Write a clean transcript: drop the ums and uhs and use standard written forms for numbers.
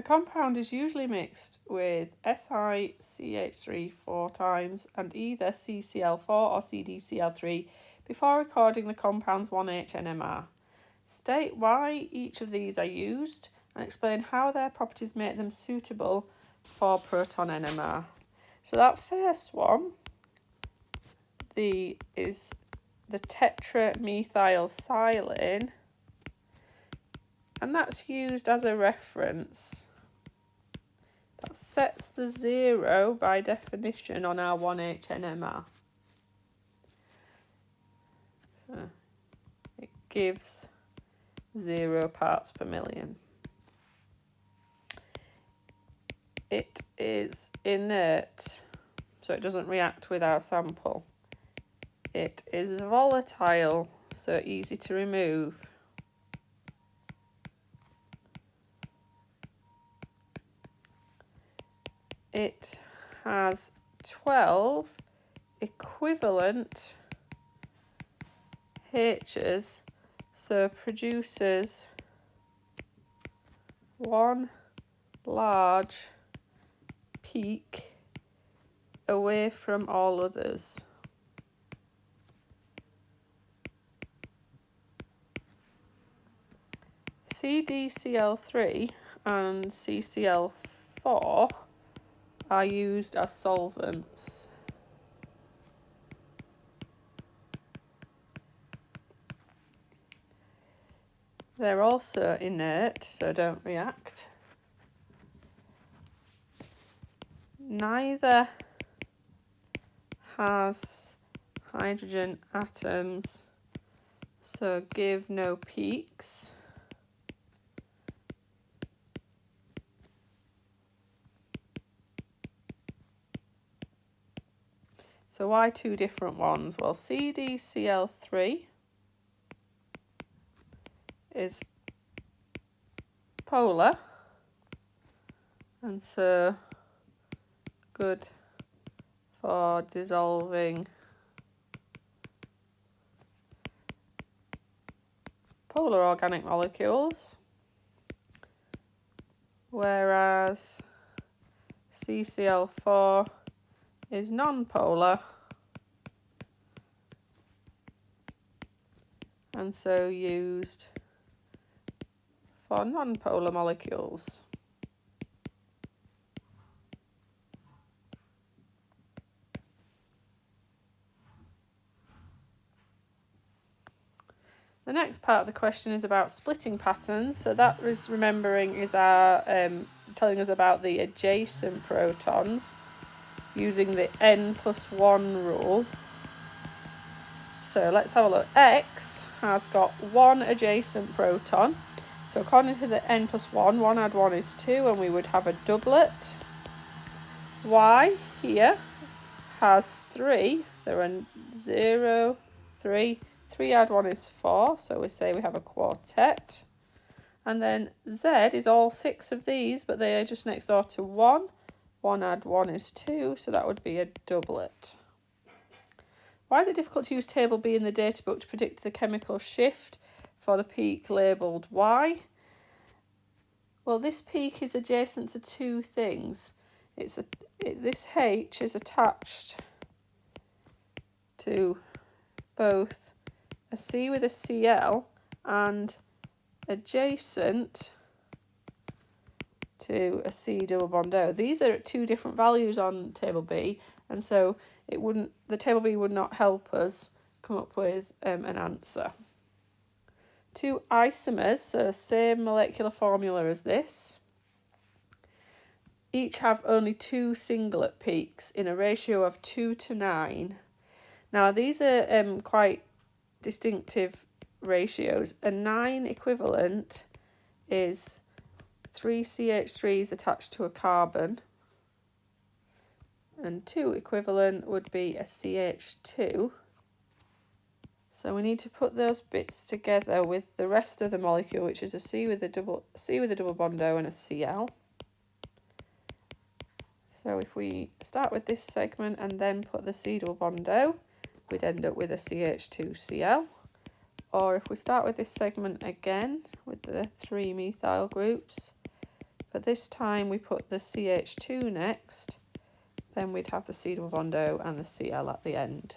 A compound is usually mixed with SiCH3 4 times and either CCl4 or CdCl3 before recording the compound's 1H NMR. State why each of these are used and explain how their properties make them suitable for proton NMR. So that first one is the tetramethylsilane, and that's used as a reference. That sets the 0 by definition on our 1H NMR. So it gives 0 parts per million. It is inert, so it doesn't react with our sample. It is volatile, so easy to remove. It has 12 equivalent H's, so produces one large peak away from all others. CdCl3 and CCl4 are used as solvents. They're also inert, so don't react. Neither has hydrogen atoms, so give no peaks. So why two different ones? Well, CdCl3 is polar, and so good for dissolving polar organic molecules, whereas CCl4 is non-polar and so used for non-polar molecules. The next part of the question is about splitting patterns. So that is, remembering, is our telling us about the adjacent protons using the n+1 rule. So let's have a look. X has got one adjacent proton. So according to the n+1, 1 add 1 is 2, and we would have a doublet. Y here has 3. There are 0, 3. 3 add 1 is 4, so we say we have a quartet. And then Z is all 6 of these, but they are just next door to 1. 1 add 1 is 2, so that would be a doublet. Why is it difficult to use table B in the data book to predict the chemical shift for the peak labelled Y? Well, this peak is adjacent to two things. This H is attached to both a C with a Cl and adjacent to a C double bond O. These are at two different values on table B, and so the table B would not help us come up with an answer. Two isomers, so same molecular formula as this, each have only two singlet peaks in a ratio of 2 to 9. Now these are quite distinctive ratios. A 9 equivalent is 3 CH3s attached to a carbon, and 2 equivalent would be a CH2. So we need to put those bits together with the rest of the molecule, which is a C with a double bond O and a Cl. So if we start with this segment and then put the C double bond O, we'd end up with a CH2Cl. Or if we start with this segment again with the 3 methyl groups, but this time we put the CH2 next, then we'd have the C double bond O and the Cl at the end.